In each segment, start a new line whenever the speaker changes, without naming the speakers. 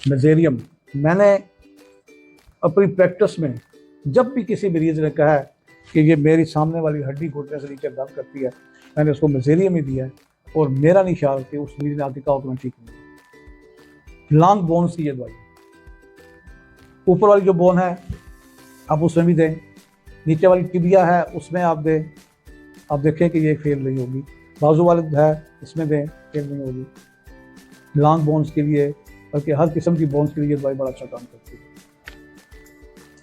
Mezereum, मैंने अपनी practice में जब भी किसी मरीज ने कहा है कि ये मेरी सामने वाली हड्डी घुटने से नीचे दर्द करती है, मैंने उसको मेजेरियम ही दिया है और मेरा नहीं ख्याल कि उस मरीज ने आके कहा तो मैं ठीक नहीं। लॉन्ग बोन्स की ये दवाई, ऊपर वाली जो बोन है आप उसमें भी दें, नीचे वाली टिबिया है उसमें आप दें, आप देखें कि ये फेल नहीं होगी। बाजू वाले है इसमें दें, फेल नहीं होगी। लॉन्ग बोन्स के लिए, बल्कि हर किस्म की बोन्स के लिए ये दवाई बड़ा अच्छा काम करती है।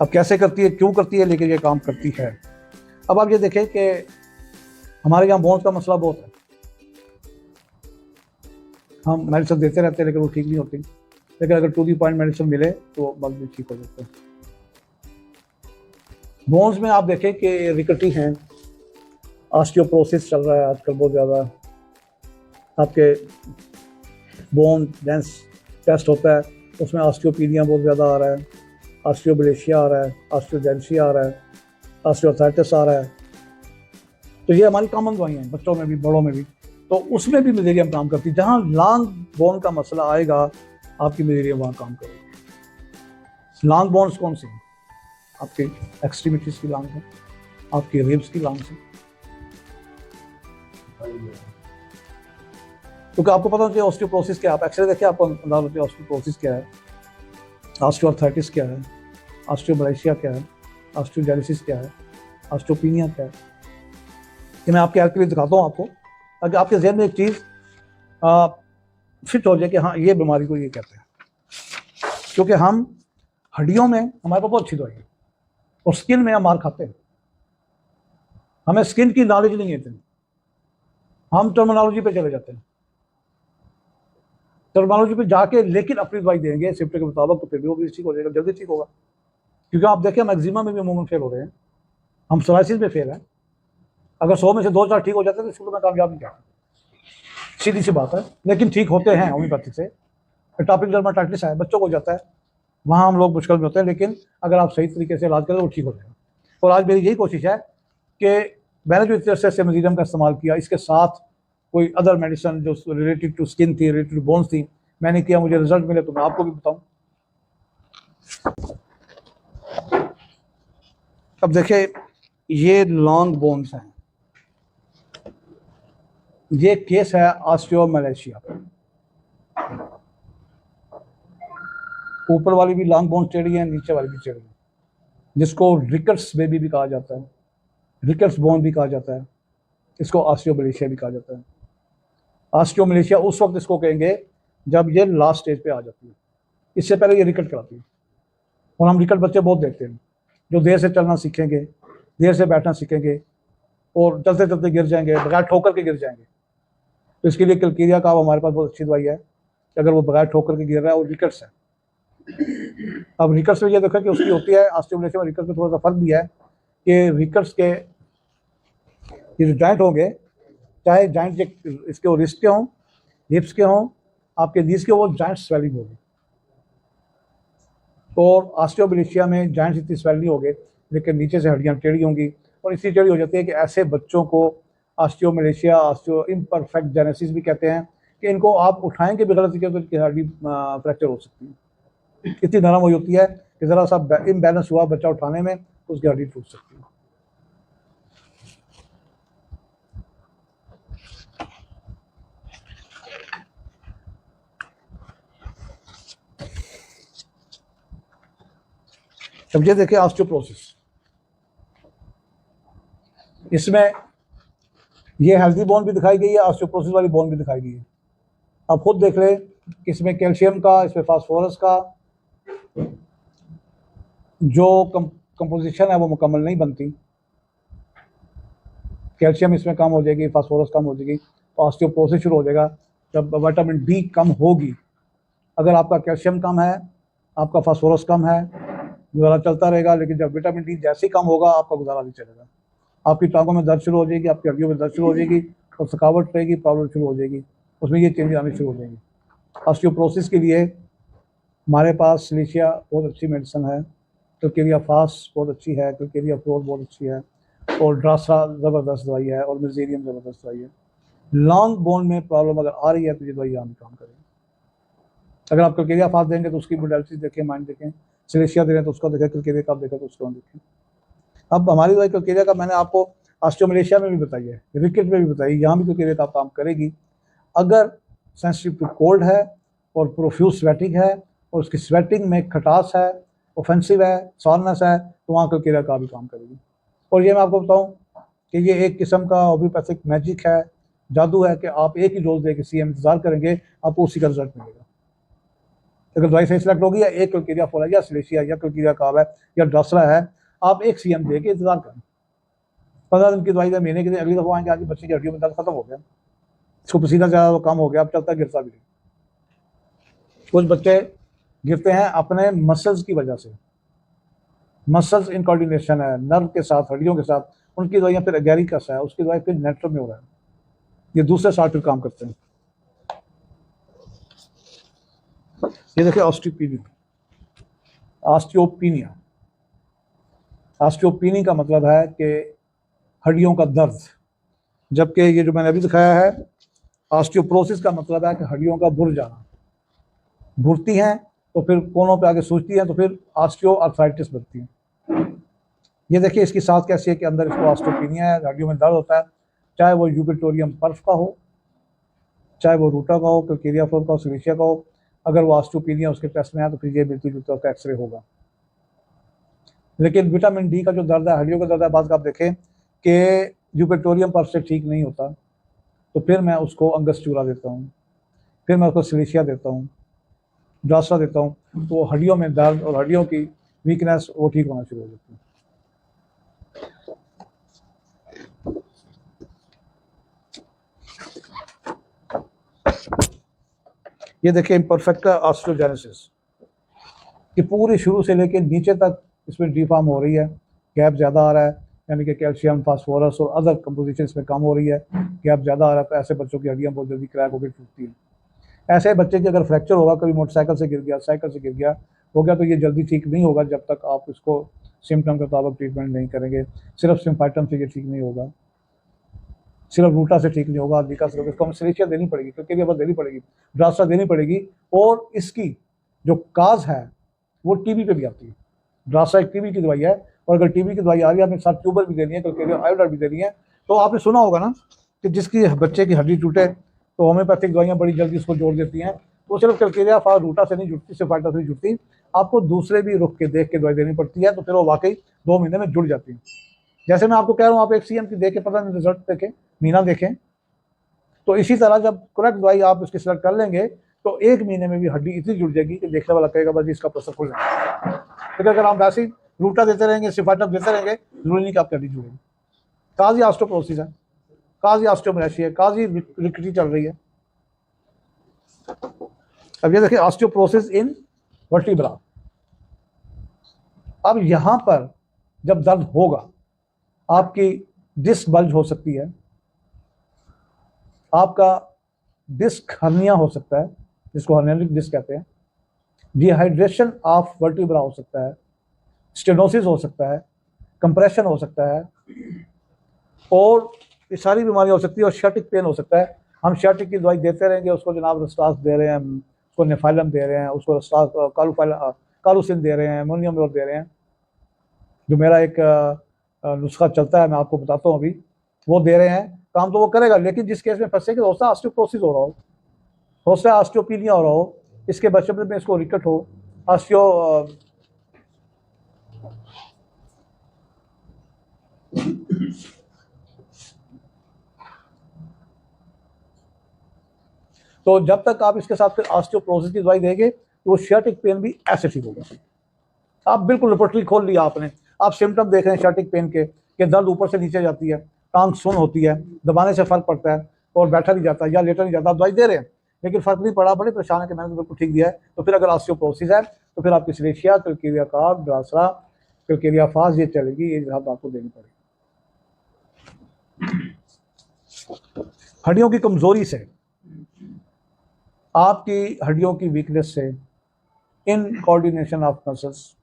अब कैसे करती है, क्यों करती है, लेकिन ये काम करती है। अब आप ये देखें कि हमारे यहाँ बोन्स का मसला बहुत है, हम मेडिसिन देते रहते हैं लेकिन वो ठीक नहीं होती, लेकिन अगर टू दी पॉइंट मेडिसिन मिले तो बल्ब भी ठीक हो जाता है। बोन्स में आप देखें कि रिकटी हैं, ऑस्टियोपोरोसिस चल रहा है आजकल बहुत ज़्यादा। आपके बोन डेंस टेस्ट होता है, उसमें ऑस्टियोपीनिया बहुत ज़्यादा आ रहा है, ऑस्टियोब्लेशिया आ रहा है, ऑस्टियोजेनेसिया आ रहा है, ऑस्टियोआर्थराइटिस आ रहा है। तो ये हमारी कॉमन दवाइयाँ हैं, बच्चों में भी बड़ों में भी। तो उसमें भी मेजेरियम काम करती है। जहाँ लॉन्ग बोन का मसला आएगा आपकी मेजेरियम वहाँ काम करेगी। लॉन्ग बोन्स कौन सी हैं? आपकी एक्सट्रीमिटीज की लॉन्ग है, आपकी रिब्स की लॉन्ग है। क्योंकि आपको पता होना चाहिए ऑस्टियोपोरोसिस क्या है। आप एक्सरे देखिए, आपको अंदाजा होता है ऑस्टियोपोरोसिस क्या है, ऑस्टियोआर्थराइटिस क्या है, ऑस्टियोब्लेशिया क्या है, ऑस्टियोजेनेसिस क्या है, ऑस्टियोपीनिया क्या है। कि मैं आपके हेल्प के लिए दिखाता हूँ आपको, ताकि आपके जहन में एक चीज़ फिट हो जाए कि हाँ ये बीमारी को ये कहते हैं। क्योंकि हम हड्डियों में हमारे पास बहुत अच्छी दवाई है और स्किन में हम मार खाते हैं, हमें स्किन की नॉलेज नहीं है इतनी, हम टर्मिनोलॉजी पे चले जाते हैं। टर्मिनोलॉजी पे जाके लेकिन अपनी दवाई देंगे सिम्टम के मुताबिक, तो फिर भी वो भी ठीक हो जाएगा, जल्दी ठीक होगा। क्योंकि आप देखें हम एक्जिमा में भी अमूमन फेल हो रहे हैं, हम सोराइसिस में फेल हैं। अगर 100 में से 2-4 ठीक हो जाते हैं तो शुरू में कामयाब नहीं जाते, सीधी सी बात है। लेकिन ठीक होते हैं होम्योपैथिक से। एटॉपिक डर्माटाइटिस है, बच्चों को हो जाता है, वहाँ हम लोग मुश्किल में होते हैं, लेकिन अगर आप सही तरीके से इलाज करें तो वो ठीक हो जाएगा। और आज मेरी यही कोशिश है कि मैंने जो इस तरह से मेजेरियम का इस्तेमाल किया, इसके साथ कोई अदर मेडिसिन जो रिलेटेड टू स्किन थी, रिलेटेड टू बोन्स थी, मैंने किया, मुझे रिजल्ट मिले तो मैं आपको भी बताऊं। अब देखिए ये लॉन्ग बोन्स हैं, ये केस है ऑस्टियोमलेशिया। ऊपर वाली भी लॉन्ग बोन्स टेढ़ी है, नीचे वाली भी टेढ़ी है, जिसको रिकट्स बेबी भी कहा जाता है, रिकट्स बोन भी कहा जाता है, इसको ऑस्टियोमलेशिया भी कहा जाता है। ऑस्टियोमलेशिया उस वक्त इसको कहेंगे जब ये लास्ट स्टेज पे आ जाती है, इससे पहले ये रिकट कराती है। और हम रिकट बच्चे बहुत देखते हैं जो देर से चलना सीखेंगे, देर से बैठना सीखेंगे और चलते चलते गिर जाएंगे, बगैर ठोकर के गिर जाएंगे। तो इसके लिए कलकीरिया का हमारे पास बहुत अच्छी दवाई है कि अगर वो बगैर ठोकर के गिर रहा है और रिकट्स है। अब रिकट्स में ये देखा कि उसकी होती है ऑस्टियोमलेशिया में, रिकट्स में थोड़ा सा फर्क भी है कि रिकट्स के ये जो जॉइंट होंगे, चाहे जॉइंट इसके रिस्ट के हों, हिप्स के हों, आपके नीज के, वो जॉइंट स्वेलिंग होगी। और ऑस्टियोमलेशिया में जॉइंट्स इतनी स्वेल नहीं होंगे, लेकिन नीचे से हड्डियाँ टेढ़ी होंगी। और इसी टेढ़ी हो जाती है कि ऐसे बच्चों को ऑस्टियोमलेशिया, ऑस्टियो इम्परफेक्ट जेनेसिस भी कहते हैं, कि इनको आप उठाएंगे भी गलत तरीके से हड्डी फ्रैक्चर हो सकती है। इतनी नरम हो होती है कि ज़रा सा इम्बैलेंस हुआ बच्चा उठाने में तो उसकी हड्डी टूट सकती है। अब ये देखिए ऑस्टियोपोरोसिस, इसमें ये हेल्दी बोन भी दिखाई गई है, ऑस्टियोपोरोसिस वाली बोन भी दिखाई गई है। आप खुद देख लें कि इसमें कैल्शियम का, इसमें फास्फोरस का जो कंपोजिशन है वो मुकम्मल नहीं बनती। कैल्शियम इसमें कम हो जाएगी, फास्फोरस कम हो जाएगी, तो ऑस्टियोपोरोसिस शुरू हो जाएगा। जब विटामिन डी कम होगी, अगर आपका कैल्शियम कम है, आपका फास्फोरस कम है, गुजारा चलता रहेगा। लेकिन जब विटामिन डी जैसे ही कम होगा, आपका गुजारा नहीं चलेगा, आपकी टांगों में दर्द शुरू हो जाएगी, आपकी हड्डियों में दर्द शुरू हो जाएगी और थकावट रहेगी, प्रॉब्लम शुरू हो जाएगी, उसमें ये चेंज आने शुरू हो जाएंगी। ऑस्टियोपोरोसिस के लिए हमारे पास सिलिशिया बहुत अच्छी मेडिसिन है, क्लकेरिया फास्ट बहुत अच्छी है, क्लकेरिया फ्लोर बहुत अच्छी है, और ड्रासा ज़बरदस्त दवाई है, और मेजेरियम ज़बरदस्त दवाई है। लॉन्ग बोन में प्रॉब्लम अगर आ रही है तो ये दवाई यहाँ भी काम करेगी। अगर आप कलकेरिया फास्ट देंगे तो उसकी मोडेलिटीज देखें, माइंड देखें, सिलेशिया दे रहे हैं तो उसका देखें, कलकेरिया का आप देखें तो उसको देखें। अब हमारी दवाई कलकेरिया का मैंने आपको ऑस्टियोमलेशिया में भी बताई है, रिकेट में भी बताई, यहाँ भी कलकेरिया का काम करेगी। अगर सेंसिटिव टू कोल्ड है और प्रोफ्यूज स्वेटिंग है और उसकी स्वेटिंग में खटास है, ऑफेंसिव है, सॉरनेस है, तो वहाँ कलकेरिया का भी काम करेगी। और ये मैं आपको बताऊँ कि ये एक किस्म का होम्योपैथिक मैजिक है, जादू है कि आप एक ही डोज देकर सीएम इंतजार करेंगे, आपको उसी का रिजल्ट मिलेगा। अगर दवाई सही सेलेक्ट होगी, या एक कलकेरिया फॉल है, या सिलेशिया, या कलकेरिया काब है, या ड्रासरा है, आप एक सीएम दे के इंतजार करें। 15 दिन की दवाई है, महीने के दिन अगली दफा आएंगे, आज बच्चे की हड्डियों में दर्द खत्म हो गया, इसको पसीना ज़्यादा कम हो गया, अब चलता गिरता भी नहीं। कुछ बच्चे गिरते हैं अपने मसल्स की वजह से, मसल्स इनकोऑर्डिनेशन है नर्व के साथ, हड्डियों के साथ, उनकी दवाइयाँ फिर एगेरिकस है, उसकी दवाई फिर नेट्रम में हो रहा है, ये दूसरे साथ फिर काम करते हैं। ये देखिए ऑस्टियोपीनिया। ऑस्टियोपीनी का मतलब है कि हड्डियों का दर्द, जबकि ये जो मैंने अभी दिखाया है ऑस्टियोप्रोसिस का मतलब है कि हड्डियों का बुर जाना, बुरती हैं तो फिर कोनों पे आगे सूजती हैं, तो फिर ऑस्टियो आर्थराइटिस बनती है। ये देखिए इसकी साथ कैसी है कि अंदर इसको ऑस्टियोपीनिया है, हड्डियों में दर्द होता है, चाहे वो यूपिटोरियम पर्फ का हो, चाहे वो रूटा का हो, कलकेरिया फ्लोर का हो, सिलेशिया का हो। अगर वो ऑस्टियोपीनिया उसके टेस्ट में है तो फिर ये मिलती जुलती उसका एक्सरे होगा। लेकिन विटामिन डी का जो दर्द है, हड्डियों का दर्द है, बाद आप देखें कि यूपिटोरियम पर्फ से ठीक नहीं होता, तो फिर मैं उसको अंगस्चूरा देता हूँ, फिर मैं उसको सिलेशिया देता हूँ, ड्रासरा देता हूँ, तो हड्डियों में दर्द और हड्डियों की वीकनेस वो ठीक होना शुरू हो जाती है। ये देखिए इम्परफेक्टा ऑस्टियोजेनेसिस कि पूरी शुरू से लेकर नीचे तक इसमें डिफॉर्म हो रही है, गैप ज़्यादा आ रहा है, यानी कि कैल्शियम, फास्फोरस और अदर कंपोजिशन इसमें कम हो रही है, गैप ज़्यादा आ रहा है, तो ऐसे बच्चों की हड्डियाँ बहुत जल्दी क्रैक होकर टूटती हैं। ऐसे बच्चे की अगर फ्रैक्चर होगा, कभी मोटरसाइकिल से गिर गया, साइकिल से गिर गया, हो गया, तो ये जल्दी ठीक नहीं होगा जब तक आप इसको सिम्टम के मुताबिक ट्रीटमेंट नहीं करेंगे। सिर्फ सिम्फाइटम से ये ठीक नहीं होगा, सिर्फ रूटा से ठीक नहीं होगा, विकास इसको सिलेशिया देनी पड़ेगी, क्योंकि ये देनी पड़ेगी, ड्रासरा देनी पड़ेगी। और इसकी जो काज है वो टीबी पे भी आती है। ड्रासरा एक टीबी की दवाई है, और अगर टीबी की दवाई आ रही है, आपने साथ ट्यूबर भी देनी है, क्योंकि आयोडाइड भी देनी है। तो आपने सुना होगा ना कि जिसकी बच्चे की हड्डी टूटे तो होम्योपैथिक दवाइयाँ बड़ी जल्दी उसको जोड़ देती हैं। वो सिर्फ कलकेरिया फार रूटा से नहीं जुड़ती, सिफाइटा से नहीं जुड़ती, आपको दूसरे भी रुख के देख के दवाई देनी पड़ती है, तो फिर वो वाकई 2 महीने में जुड़ जाती है। जैसे मैं आपको कह रहा हूँ, आप एक सीएम की देख के पता नहीं रिजल्ट देखें, महीना देखें, तो इसी तरह जब करेक्ट दवाई आप इसकी सेलेक्ट कर लेंगे तो 1 महीने में भी हड्डी इतनी जुड़ जाएगी कि देखने वाला कहेगा बस इसका प्रोसेस खुल जाएगा। लेकिन अगर हम वैसे ही रूटा देते रहेंगे, सिफाइटम देते रहेंगे, जरूरी नहीं कि आपकी हड्डी जुड़ेगी। काजी ऑस्टियोपोरोसिस है, काजी ऑस्टियोमलेशिया है, काजी रिकेटी चल रही है। अब ये देखिए ऑस्टियोपोरोसिस इन वर्टिब्रा। अब यहां पर जब दर्द होगा, आपकी डिस्क बल्ज हो सकती है, आपका डिस्क हर्निया हो सकता है, जिसको हर्नियाटिक डिस्क कहते हैं, डिहाइड्रेशन ऑफ वर्टिब्रा हो सकता है, स्टेनोसिस हो सकता है, कंप्रेशन हो सकता है, और ये सारी बीमारियां हो सकती है, और शियाटिक पेन हो सकता है। हम शियाटिक की दवाई देते रहेंगे, उसको जनाब रस्टास दे रहे हैं, उसको नेफाइलम दे रहे हैं, उसको रस्टास कालूसिन दे रहे हैं, अमोनियम और दे रहे हैं। जो मेरा एक नुस्खा चलता है, मैं आपको बताता हूँ अभी, वो दे रहे हैं, काम तो वो करेगा, लेकिन जिस केस में फंसे कि होता है ऑस्टियोपोरोसिस हो रहा हो सकता है ऑस्टियोपीनिया हो रहा हो, इसके बचपन में इसको रिकट हो, ऑस्टियो तो जब तक आप इसके साथ फिर ऑस्टियोपोरोसिस की दवाई देंगे तो वो शियाटिक पेन भी ऐसे ठीक होगा। आप बिल्कुल रिपोर्टरी खोल लिया आपने, आप सिम्टम देख रहे हैं शियाटिक पेन के कि दर्द ऊपर से नीचे जाती है, टांग सुन होती है, दबाने से फर्क पड़ता है और बैठा नहीं जाता या लेटा नहीं जाता, आप दवाई दे रहे हैं लेकिन फर्क नहीं पड़ा, बड़े परेशान है कि मैंने बिल्कुल ठीक दिया है। तो फिर अगर ऑस्टियोपोरोसिस है तो फिर आपकी सिलेशिया, कलकेरिया कार्ब, ड्रासरा, कलकेरिया फास ये चलेगी, ये जवाब आपको देनी पड़ेगी। हड्डियों की कमजोरी से, आपकी हड्डियों की वीकनेस से, in coordination of muscles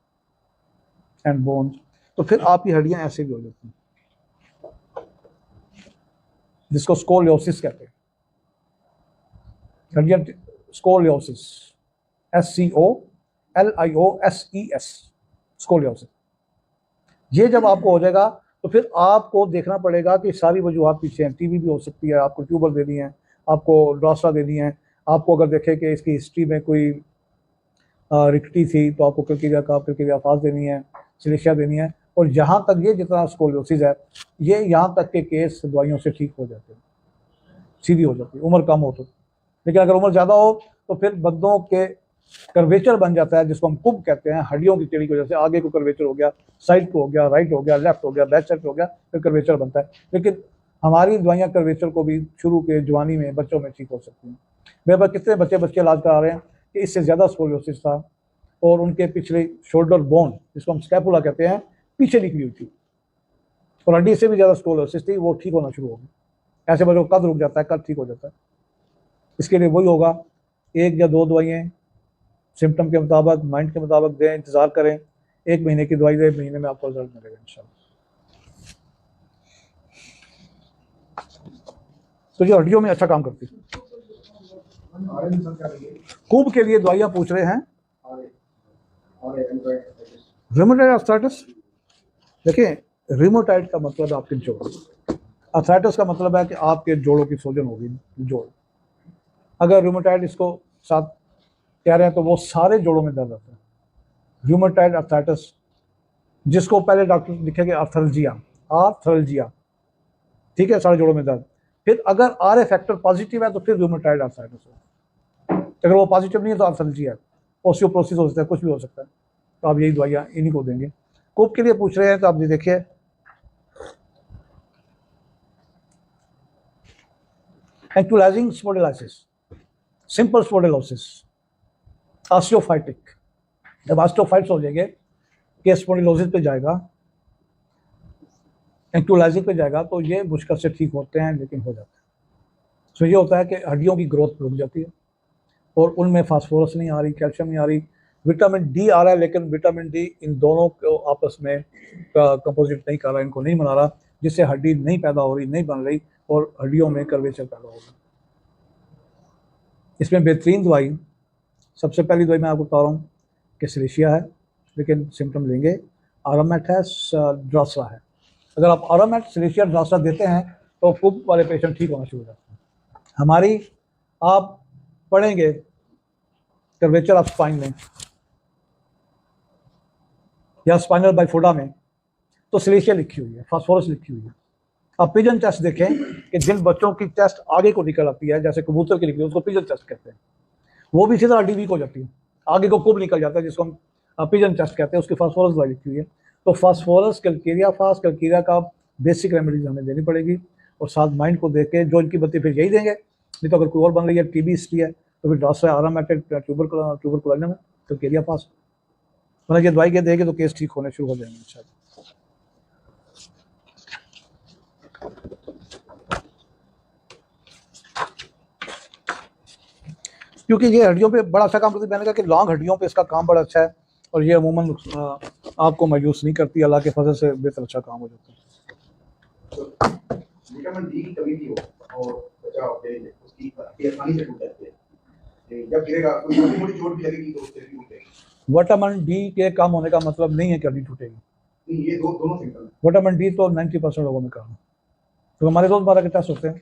and bones, तो फिर आपकी हड्डियां ऐसे भी हो जाती हैं, जिसको स्कोलियोसिस कहते हैं, हड्डियां स्कोलियोसिस। SCOLIOSES, scoliosis. ये जब आपको हो जाएगा तो फिर आपको देखना पड़ेगा कि सारी वजूहत पीछे हैं। टीबी भी हो सकती है, आपको ट्यूबर देनी है, आपको ड्रासरा देनी है, आपको अगर देखें कि इसकी हिस्ट्री में कोई रिकटी थी तो आपको क्रिकेरिया फास देनी है, सिलेशिया देनी है। और यहाँ तक ये जितना स्कोलियोसिस है, ये यहाँ तक के केस दवाइयों से ठीक हो जाते हैं, सीधी हो जाती है, उम्र कम हो तो। लेकिन अगर उम्र ज़्यादा हो तो फिर बंदों के कर्वेचर बन जाता है, जिसको हम कुब कहते हैं। हड्डियों की टेढ़ी की वजह से आगे को कर्वेचर हो गया, साइड को हो गया, राइट हो गया, लेफ्ट हो गया, बैक साइड हो गया, फिर कर्वेचर बनता है। लेकिन हमारी दवाइयाँ कर्वेचर को भी शुरू के जवानी में बच्चों में ठीक हो सकती हैं। मेरे पास कितने बच्चे इलाज करा रहे हैं कि इससे ज़्यादा स्कोलियोसिस था और उनके पिछले शोल्डर बोन, जिसको हम स्कैपुला कहते हैं, पीछे निकली हुई थी और हड्डी से भी ज़्यादा स्कोलियोसिस थी, वो ठीक होना शुरू हो गई। ऐसे बच्चों को कद रुक जाता है, कद ठीक हो जाता है। इसके लिए वही होगा, 1 या 2 दवाइयाँ सिम्टम के मुताबिक, माइंड के मुताबिक दें, इंतज़ार करें। 1 महीने की दवाई दें, महीने में आपको रिजल्ट मिलेगा इंशाल्लाह। तो ये हड्डियों में अच्छा काम करती है। खूब के लिए दवाइयाँ पूछ रहे हैं। रिमोटाइड आर्थराइटिस, देखिए रिमोटाइड का मतलब आपके जोड़, आर्थराइटिस का मतलब है कि आपके जोड़ों की सोजन होगी, जोड़। अगर रिमोटाइड इसको साथ कह रहे हैं तो वो सारे जोड़ों में दर्द आता है। रिमोटाइड आर्थराइटिस, जिसको पहले डॉक्टर लिखेंगे आर्थराल्जिया, ठीक है, सारे जोड़ों में दर्द। फिर अगर RA फैक्टर पॉजिटिव है तो फिर रिमोटाइड आर्थराइटिस है। अगर वो पॉजिटिव नहीं है तो आर्थराल्जिया है, ओस्टियोपोरोसिस हो सकता है, कुछ भी हो सकता है। तो आप यही दवाइयाँ इन्हीं को देंगे। कोप के लिए पूछ रहे हैं तो आप ये देखिए, एंक्युलाइजिंग स्पोंडिलाइसिस, सिंपल स्पोंडिलोसिस, ऑस्टियोफाइटिक। जब ऑस्टियोफाइट्स हो जाएंगे कि स्पोंडिलोसिस पे जाएगा, एंक्युलाइजिंग पे जाएगा, तो ये मुश्किल से ठीक होते हैं, लेकिन हो जाते हैं। तो ये होता है कि हड्डियों की ग्रोथ रुक जाती है और उनमें फास्फोरस नहीं आ रही, कैल्शियम नहीं आ रही, विटामिन डी आ रहा है, लेकिन विटामिन डी इन दोनों को आपस में कंपोजिट नहीं कर रहा, इनको नहीं बना रहा, जिससे हड्डी नहीं पैदा हो रही, नहीं बन रही और हड्डियों में कर्वेचर पैदा होगा। इसमें बेहतरीन दवाई, सबसे पहली दवाई मैं आपको बता रहा हूँ कि सिलेशिया है, लेकिन सिम्टम लेंगे, आरामेट है, ड्रासरा है। अगर आप आरामेट, सिलेशिया, ड्रासरा देते हैं तो कुब वाले पेशेंट ठीक होना शुरू हो जाते हैं। हमारी आप पढ़ेंगे कर्वेचर ऑफ स्पाइन में या स्पाइनल बाइफोडा में, तो सिलेशिया लिखी हुई है, फास्फोरस लिखी हुई है। आप पिजन टेस्ट देखें कि जिन बच्चों की टेस्ट आगे को निकल आती है, जैसे कबूतर की निकली, उसको पिजन टेस्ट कहते हैं, वो भी सीधा हड्डी वीक हो जाती है, आगे को कुब निकल जाता है, जिसको हम पिजन टेस्ट कहते हैं, उसकी फास्फोरस दवाई लिखी हुई है। तो फास्फोरस, कैलकेरिया का बेसिक रेमेडीज हमें देनी पड़ेगी और साथ माइंड को देख के जो इनकी बत्ती फिर यही देंगे। नहीं तो अगर कोई और बन रही है, टीबी हिस्ट्री है, तो फिर ड्रासरा, आरामेटेड, ट्यूबरकुलोसिस, कैलकेरिया फास, मतलब ये दवाई के देंगे तो केस ठीक होने शुरू हो जाएंगे इंशाल्लाह। क्योंकि ये हड्डियों पे बड़ा अच्छा काम करती है। मैंने कहा कि लॉन्ग हड्डियों पे इसका काम बड़ा अच्छा है और ये अमूमन आपको मायूस नहीं करती, अल्लाह के फजल से बेहतर अच्छा काम हो जाता है।
विटामिन डी की कमी भी हो और बचाव के उसकी आसानी से टूट जाती है, जब गिरेगा कोई छोटी मोटी चोट भी लगेगी तो उससे भी टूटेगी।
विटामिन डी के कम होने का मतलब नहीं है कि हड्डी टूटेगी,
नहीं, ये दोनों सिम्टम।
विटामिन डी तो 90% लोगों में कम है। तो हमारे रोजमर्रा के टेस्ट होते हैं,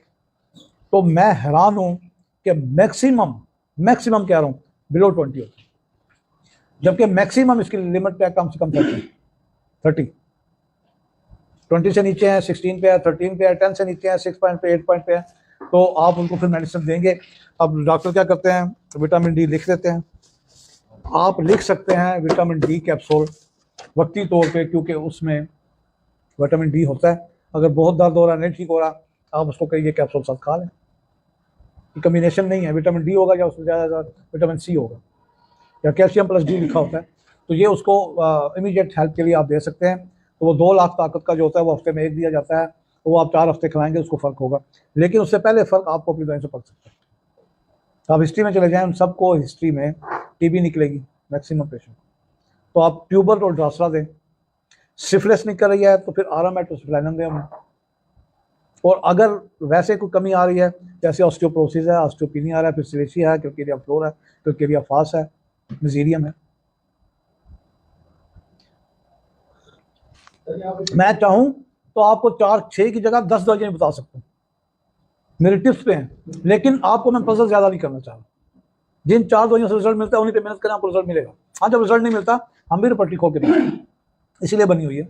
तो मैं हैरान हूँ कि मैक्सिमम कह रहा हूँ बिलो 20 होता है, जबकि मैक्सिमम इसकी लिमिट है कम से कम 30। 20 से नीचे है 16 पे है, 13 पे है, 10 से नीचे है 6 पॉइंट पे, 8 पॉइंट पे है, तो आप उनको फिर मेडिसिन देंगे। अब डॉक्टर क्या करते हैं, विटामिन डी लिख देते हैं। आप लिख सकते हैं विटामिन डी कैप्सूल वक्ती तौर पे, क्योंकि उसमें विटामिन डी होता है। अगर बहुत दर्द हो रहा है, नहीं ठीक हो रहा, आप उसको कहिए कैप्सूल साथ खा लें। कम्बिनेशन नहीं है, विटामिन डी होगा या उसमें ज़्यादा विटामिन सी होगा या कैल्शियम प्लस डी लिखा होता है, तो ये उसको इमीडिएट हेल्प के लिए आप दे सकते हैं। तो वो 2 लाख ताकत का जो होता है वो हफ्ते में 1 दिया जाता है, तो वो आप 4 हफ्ते खिलाएंगे, उसको फ़र्क होगा। लेकिन उससे पहले फ़र्क आपको अपनी दवाई से पड़ सकता है। तो आप हिस्ट्री में चले जाएँ, हम सबको हिस्ट्री में टीबी निकलेगी मैक्सिमम पेशेंट, तो आप ट्यूबर और ड्रासरा दें। सिफिलिस निकल रही है तो फिर आरामेट और सिफ्लाइनम दें हमें। और अगर वैसे कोई कमी आ रही है, जैसे ऑस्टियोपोरोसिस है, ऑस्टियोपिनिया आ रहा है, फिर सिलेशिया है, कैलकेरिया फ्लोर है, कैलकेरिया फास है, मिजीरियम है। मैं चाहूं तो आपको 4-6 की जगह 10 दवाइयां बता सकता हूँ, मेरे टिप्स पे हैं, लेकिन आपको मैं पजल ज्यादा नहीं करना चाह रहा। जिन 4 दवाइयों से रिजल्ट मिलता है उन्हीं पे मेहनत करें, आपको रिजल्ट मिलेगा। हाँ, जब रिजल्ट नहीं मिलता हम भी रिपोर्ट खोल के देंगे, इसीलिए बनी हुई है।